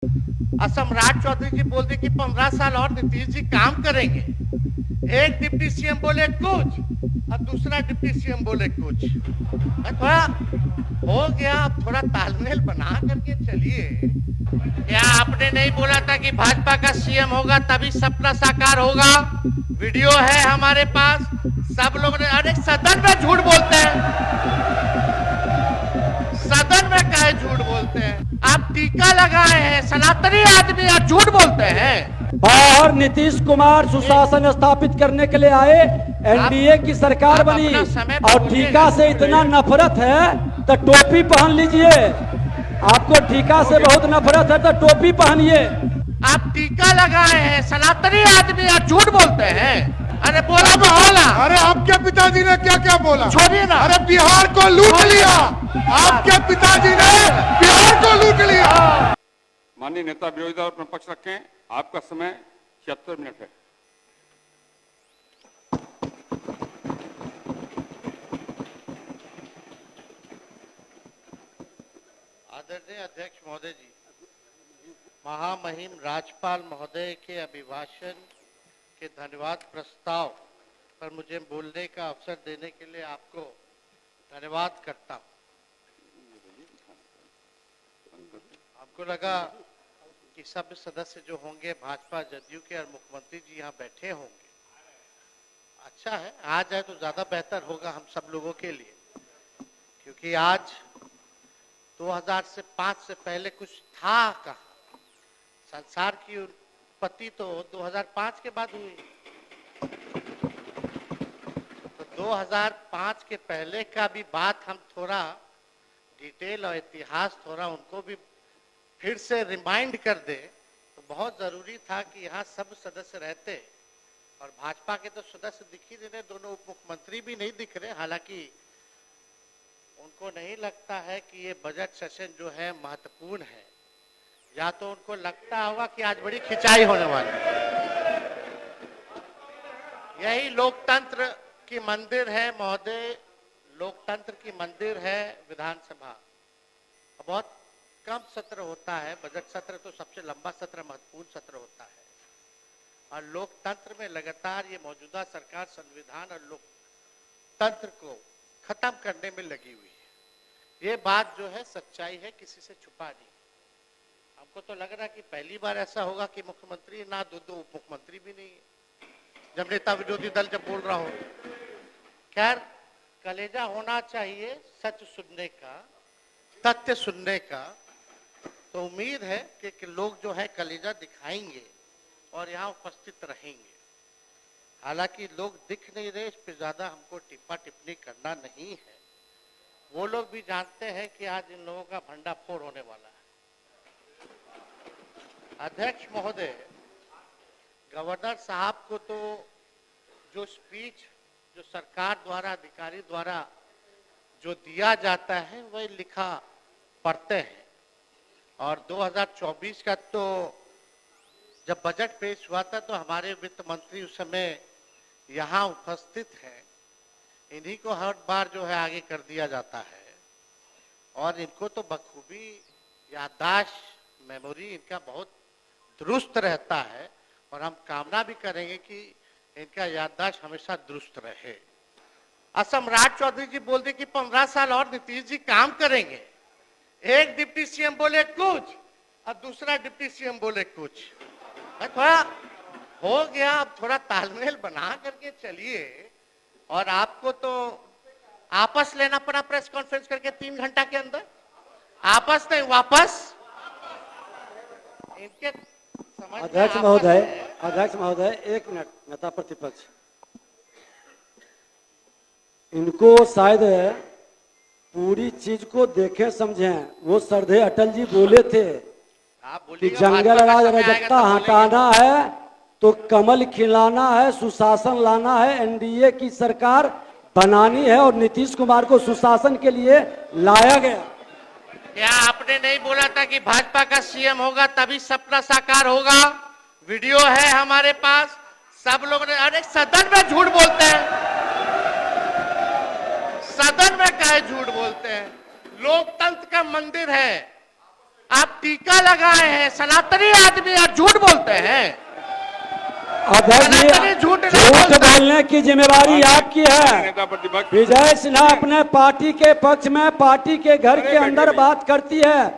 सम्राट चौधरी जी बोलते कि 15 साल और नीतीश जी काम करेंगे। एक डिप्टी सीएम बोले कुछ और दूसरा डिप्टी सीएम बोले कुछ। थोड़ा हो गया, अब थोड़ा तालमेल बना करके चलिए। क्या आपने नहीं बोला था कि भाजपा का सीएम होगा तभी सपना साकार होगा? वीडियो है हमारे पास, सब लोग ने। अरे सदन में झूठ बोलते हैं, सदन में कहे झूठ बोलते हैं। आप टीका लगाए हैं, सनातनी आदमी, आप झूठ बोलते हैं। और नीतीश कुमार सुशासन स्थापित करने के लिए आए, एनडीए की सरकार बनी और टीका से इतना नफरत है तो टोपी पहन लीजिए। आपको टीका से बहुत नफरत है तो टोपी पहनिए। आप टीका लगाए हैं, सनातनी आदमी, आप झूठ बोलते हैं। अरे बोला तो बोला। अरे आपके पिताजी ने क्या क्या बोला? छोड़िए ना। अरे बिहार को लूट लिया, आपके पिताजी ने बिहार को लूट लिया। माननीय नेता विरोधी दल अपना पक्ष रखें, आपका समय 76 मिनट है। आदरणीय अध्यक्ष महोदय जी, महामहिम राज्यपाल महोदय के अभिभाषण के धन्यवाद प्रस्ताव पर मुझे बोलने का अवसर देने के लिए आपको धन्यवाद करता हूं। हमको लगा कि सब सदस्य जो होंगे भाजपा जदयू के और मुख्यमंत्री जी यहाँ बैठे होंगे। अच्छा है, आ जाए तो ज्यादा बेहतर होगा हम सब लोगों के लिए, क्योंकि आज 2005 से पहले कुछ था कहाँ। संसार की उत्पत्ति तो 2005 के बाद हुई, तो 2005 के पहले का भी बात हम थोड़ा डिटेल और इतिहास थोड़ा उनको भी फिर से रिमाइंड कर दे तो बहुत जरूरी था कि यहाँ सब सदस्य रहते। और भाजपा के तो सदस्य दिख ही नहीं रहे, दोनों उप मुख्यमंत्री भी नहीं दिख रहे। हालांकि उनको नहीं लगता है कि ये बजट सेशन जो है महत्वपूर्ण है, या तो उनको लगता होगा कि आज बड़ी खिंचाई होने वाली है। यही लोकतंत्र की मंदिर है महोदय, लोकतंत्र की मंदिर है विधानसभा। बहुत कम सत्र होता है, बजट सत्र तो सबसे लंबा सत्र, महत्वपूर्ण सत्र होता है। और लोकतंत्र में लगातार ये मौजूदा सरकार संविधान और लोकतंत्र को खत्म करने में लगी हुई है। ये बात जो है सच्चाई है, किसी से छुपा नहीं। हमको तो लग रहा है कि पहली बार ऐसा होगा कि मुख्यमंत्री ना, दो उप मुख्यमंत्री भी नहीं है जब नेता विरोधी दल जब बोल रहा हो। खैर, कलेजा होना चाहिए सच सुनने का, तथ्य सुनने का। तो उम्मीद है कि लोग जो है कलेजा दिखाएंगे और यहाँ उपस्थित रहेंगे। हालांकि लोग दिख नहीं रहे, इस पर ज्यादा हमको टिप्पा टिप्पणी करना नहीं है। वो लोग भी जानते हैं कि आज इन लोगों का भंडाफोड़ होने वाला है। अध्यक्ष महोदय, गवर्नर साहब को तो जो स्पीच जो सरकार द्वारा, अधिकारी द्वारा जो दिया जाता है वही लिखा पढ़ते हैं। और 2024 का तो जब बजट पेश हुआ था तो हमारे वित्त मंत्री उस समय यहाँ उपस्थित हैं। इन्हीं को हर बार जो है आगे कर दिया जाता है और इनको तो बखूबी याददाश्त, मेमोरी इनका बहुत दुरुस्त रहता है। और हम कामना भी करेंगे कि इनका याददाश्त हमेशा दुरुस्त रहे। सम्राट चौधरी जी बोलते कि 15 साल और नीतीश जी काम करेंगे। एक डिप्टी सीएम बोले कुछ और दूसरा डिप्टी सीएम बोले कुछ। थोड़ा हो गया, अब थोड़ा तालमेल बना करके चलिए। और आपको तो आपस लेना पड़ा प्रेस कॉन्फ्रेंस करके 3 घंटा के अंदर। आपस नहीं, वापस। इनके अध्यक्ष महोदय, एक मिनट। नेता प्रतिपक्ष, इनको शायद पूरी चीज को देखे समझें। वो सरदे अटल जी बोले थे कि जंगल राज रजकता हटाना है तो कमल खिलाना है, सुशासन लाना है, एनडीए की सरकार बनानी है और नीतीश कुमार को सुशासन के लिए लाया गया। क्या आपने नहीं बोला था कि भाजपा का सीएम होगा तभी सपना साकार होगा? वीडियो है हमारे पास, सब लोग ने। अरे सदन में झूठ बोलते हैं, सदन में कहे झूठ बोलते हैं। लोकतंत्र का मंदिर है, आप टीका लगाए हैं, सनातनी आदमी और झूठ बोलते हैं। अध्यक्ष सनातनी जी, झूठ नहीं झूठ बोलता। बोलने की जिम्मेवारी आपकी है। नेता प्रतिपक्ष विजय सिन्हा अपने पार्टी के पक्ष में पार्टी के घर के अंदर बात करती है,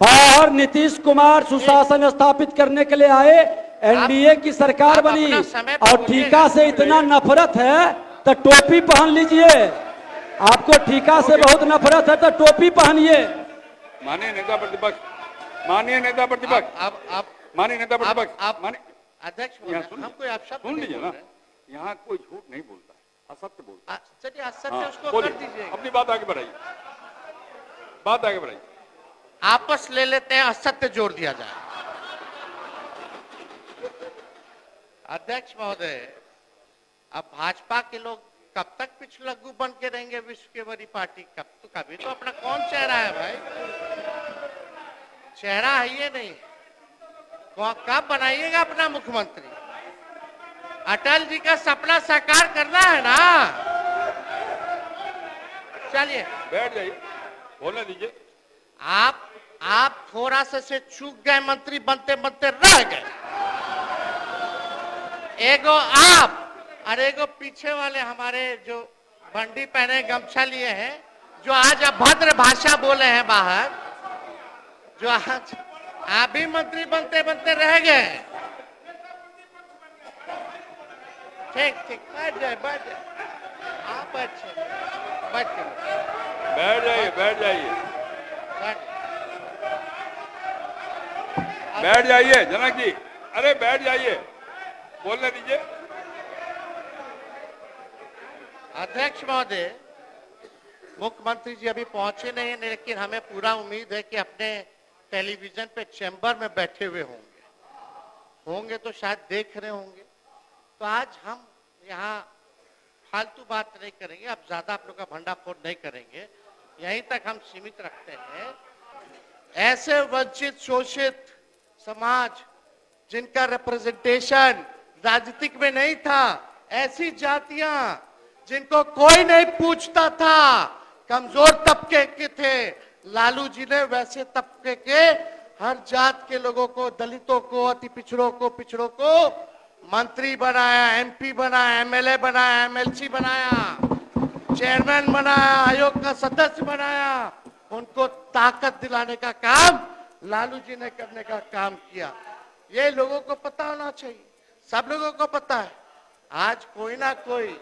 बाहर नीतीश कुमार सुशासन स्थापित करने के लिए आए, एनडीए की सरकार आप बनी अपना समय पे और बोलिएगा। टीका से इतना नफरत है तो टोपी पहन लीजिए। आपको टीका से बहुत नफरत है तो टोपी पहनिए। माननीय नेता प्रतिपक्ष, माननीय नेता प्रतिपक्ष, आप माननीय नेता प्रतिपक्ष, आप माननीय अध्यक्ष बोल यहाँ रहे हैं, सुन हम कोई आप शब्द सुन नहीं लीजिए बोल ना, रहे हैं। यहाँ कोई झूठ नहीं बोलता है, असत्य बोलता है। चलिए असत्य हाँ, उसको बोलिए, कर दीजिए, अपनी बात आगे बढ़ाइए, बात आगे बढ़ाइए। आपस ले लेते हैं, असत्य जोड़ दिया जाए। अध्यक्ष महोदय, अब भाजपा के लोग कब तक पिछलग्गू बन के रहेंगे विश्व की बड़ी पार्टी? कभी तो अपना कौन चेहरा है भाई? चेहरा है ये नहीं। कब बनाइएगा अपना मुख्यमंत्री? अटल जी का सपना साकार करना है ना। चलिए बैठ जाइए, बोलने दीजिए। आप थोड़ा सा से चूक गए, मंत्री बनते बनते रह गए। एगो आप और एगो पीछे वाले हमारे जो बंडी पहने गमछा लिए हैं, जो आज अभद्र भाषा बोले हैं बाहर, जो आज आप भी मंत्री बनते बनते रह गए। ठीक ठीक, बैठ जाए, बैठ जाए, आप अच्छे बैठ के बैठ जाइए, बैठ जाइए, बैठ। बैठ जाइए जनक जी, अरे बैठ जाइए, बोलने दीजिए। अध्यक्ष महोदय, मुख्यमंत्री जी अभी पहुंचे नहीं हैं, लेकिन हमें पूरा उम्मीद है कि अपने टेलीविजन पे चैम्बर में बैठे हुए होंगे तो शायद देख रहे होंगे। तो आज हम यहाँ फालतू बात नहीं करेंगे, अब ज्यादा आप लोग का भंडाफोड़ नहीं करेंगे, यहीं तक हम सीमित रखते हैं। ऐसे वंचित शोषित समाज जिनका रिप्रेजेंटेशन राजनीतिक में नहीं था, ऐसी जातियां जिनको कोई नहीं पूछता था, कमजोर तबके के थे, लालू जी ने वैसे तबके के हर जात के लोगों को, दलितों को, अति पिछड़ों को मंत्री बनाया, एमपी बनाया, एमएलए बनाया, एमएलसी बनाया, चेयरमैन बनाया, आयोग का सदस्य बनाया। उनको ताकत दिलाने का काम लालू जी ने करने का काम किया। ये लोगों को पता होना चाहिए, सब लोगों को पता है। आज कोई ना कोई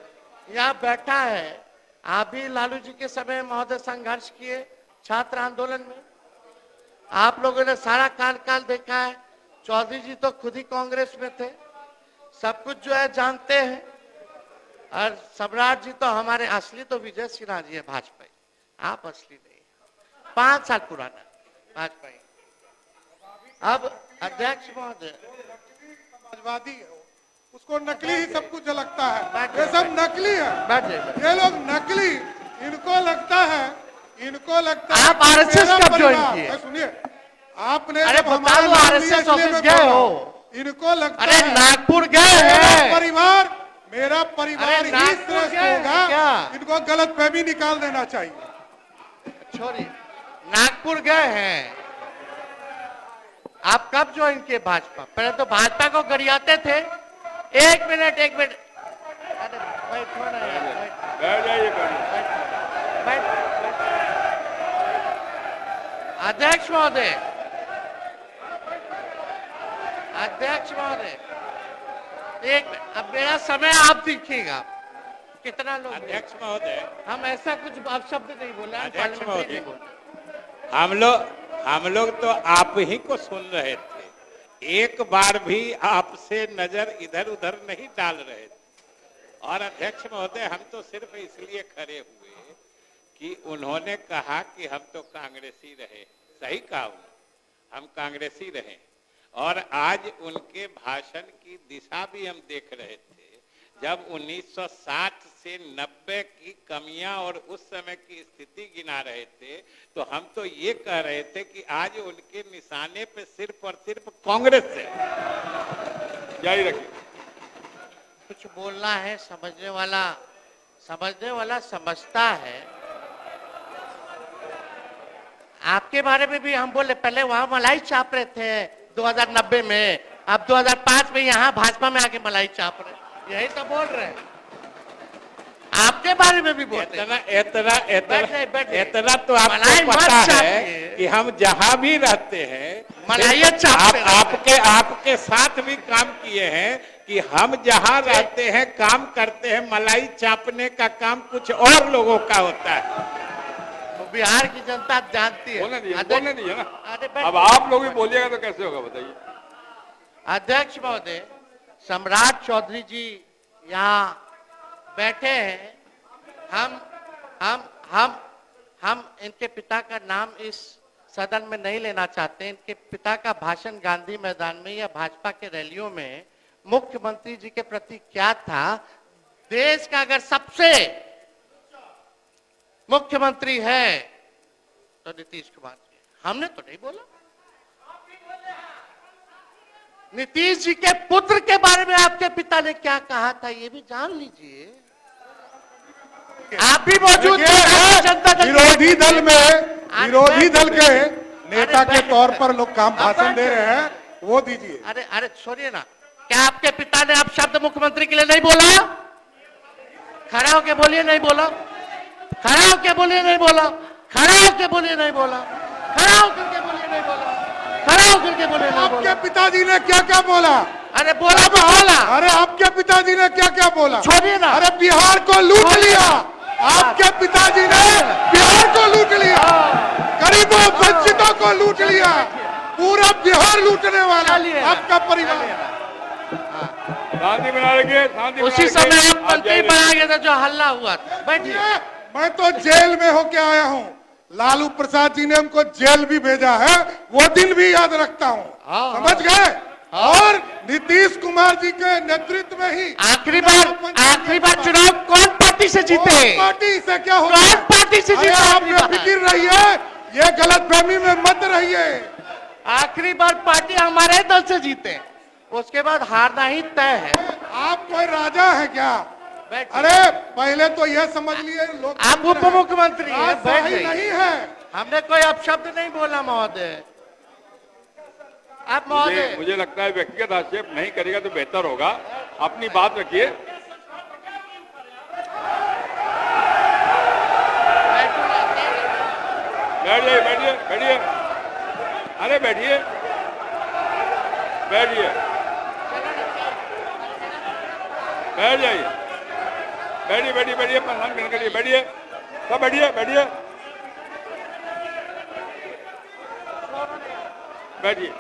यहाँ बैठा है, आप भी लालू जी के समय महोदय संघर्ष किए छात्र आंदोलन में, आप लोगों ने सारा काल देखा है। चौधरी जी तो खुद ही कांग्रेस में थे, सब कुछ जो है जानते हैं। और सम्राट जी तो हमारे असली तो विजय सिन्हा जी है, भाजपा, आप असली नहीं है, 5 साल पुराना भाजपा। अब अध्यक्ष महोदय, समाजवादी है, उसको नकली ही सब कुछ लगता है, बैठ ये जाइए, सब नकली है। बैठ जाइए। ये लोग नकली, इनको लगता है आप कि RSS मेरा कब ज्वाइन परिवार- किए? सुनिए, आपने अरे जब बता हमारा दो, नाम लिया, RSS इसलिए ऑफिस मैं गए बोल रहा हो? हूं। इनको लगता अरे है नागपुर गए हैं? मेरा परिवार अरे ही नागपुर श्रेष्ठ गए हैं होगा। क्या? इनको गलत फहमी निकाल देना चाहिए। छोड़िए, नागपुर गए हैं। आप कब ज्वाइन किए भाजपा? पहले तो भाजपा को गरियाते थे। एक मिनट अरे बैठो ना यार, बैठ जाइए, बैठ। अध्यक्ष महोदय, एक मिनट, अब मेरा समय आप देखिएगा। कितना लोग? अध्यक्ष महोदय, हम ऐसा कुछ अब शब्द नहीं बोले, हम अध्यक्ष पार्लियामेंट्री नहीं महोदय, बोले। हम लोग तो आप ही को सुन रहे थे, एक बार भी आपसे नजर इधर उधर नहीं डाल रहे थे। और अध्यक्ष महोदय, हम तो सिर्फ इसलिए खड़े हुए कि उन्होंने कहा कि हम तो कांग्रेसी रहे। सही कहा उन्होंने, हम कांग्रेसी रहे। और आज उनके भाषण की दिशा भी हम देख रहे थे, जब 1960 से 90 की कमियां और उस समय की स्थिति गिना रहे थे, तो हम तो ये कह रहे थे कि आज उनके निशाने पे सिर्फ और सिर्फ कांग्रेस है। जारी रखिए। कुछ बोलना है, समझने वाला समझता है। आपके बारे में भी हम बोले, पहले वहां मलाई चाप रहे थे 2090 में, अब 2005 में यहाँ भाजपा में आके मलाई चाप रहे, यही तो बोल रहे हैं। आपके बारे में भी बोलते हैं। इतना तो आपको पता है कि हम जहां भी रहते हैं मलाई चापते रहते हैं। आपके साथ भी काम किए हैं कि हम जहां रहते हैं काम करते हैं, मलाई चापने का काम कुछ और लोगों का होता है। तो बिहार की जनता जानती है। बोलने दीजिए ना। अरे बैठ- अब आप लोग भी बोलिएगा तो कैसे होगा बताइए। अध्यक्ष महोदय, सम्राट चौधरी जी यहाँ बैठे हैं। हम इनके पिता का नाम इस सदन में नहीं लेना चाहते। इनके पिता का भाषण गांधी मैदान में या भाजपा के रैलियों में मुख्यमंत्री जी के प्रति क्या था? देश का अगर सबसे मुख्यमंत्री है तो नीतीश कुमार जी। हमने तो नहीं बोला। नीतीश जी के पुत्र के बारे में आपके पिता ने क्या कहा था, ये भी जान लीजिए। आप भी मौजूद थे जनता दल विरोधी दल में, विरोधी दल के नेता के बैठिए, तौर पर लोग काम भाषण दे रहे हैं, वो दीजिए। अरे छोड़िए ना। क्या आपके पिता ने अब शब्द मुख्यमंत्री के लिए नहीं बोला? खड़ा होके बोलिए नहीं बोला। खड़ा होके बोलिए नहीं बोला। खड़ा होके बोलिए नहीं बोला। खड़ा होकर के बोलिए नहीं बोला। खड़ा होकर के बोलिए नहीं आपके बोला। पिताजी ने क्या क्या बोला? अरे बोला तो बोला। अरे आपके पिताजी ने क्या क्या बोला? छोड़िए ना। अरे बिहार को लूट लिया। आपके पिताजी ने बिहार को लूट लिया, गरीबों वंचितों को लूट लिया, पूरा बिहार लूटने वाला आपका परिवार। शांति बना रखिए, शांति उसी बना रखिए। समय आप मंत्री बना गए थे जो हल्ला हुआ था। बैठिए। मैं तो जेल में होके आया हूँ। लालू प्रसाद जी ने हमको जेल भी भेजा है, वो दिन भी याद रखता हूँ। समझ गए? और नीतीश कुमार जी के नेतृत्व में ही आखिरी बार चुनाव कौन पार्टी से जीते? कौन पार्टी से क्या होगा? कौन पार्टी से अरे जीते? आप आखिरी बार। बेफिक्र रहिए, ये गलतफहमी में मत रहिए। आखिरी बार पार्टी हमारे दल से जीते, उसके बाद हारना ही तय है। आप कोई राजा है क्या? बैठिए। अरे पहले तो यह समझ लिए लोग आप उप मुख्यमंत्री हैं, बैठ सही जाइए। नहीं है। हमने कोई अपशब्द नहीं बोला महोदय। आप महोदय मुझे लगता है व्यक्तिगत आक्षेप नहीं करेगा तो बेहतर होगा। अपनी बात रखिए। बैठिए बैठिए बैठिए। अरे बैठिए बैठिए बैठ जाइए। बैठिए बैठिए बैठिए, परेशान करने के लिए बैठिए। सब बैठिए बैठिए बैठिए।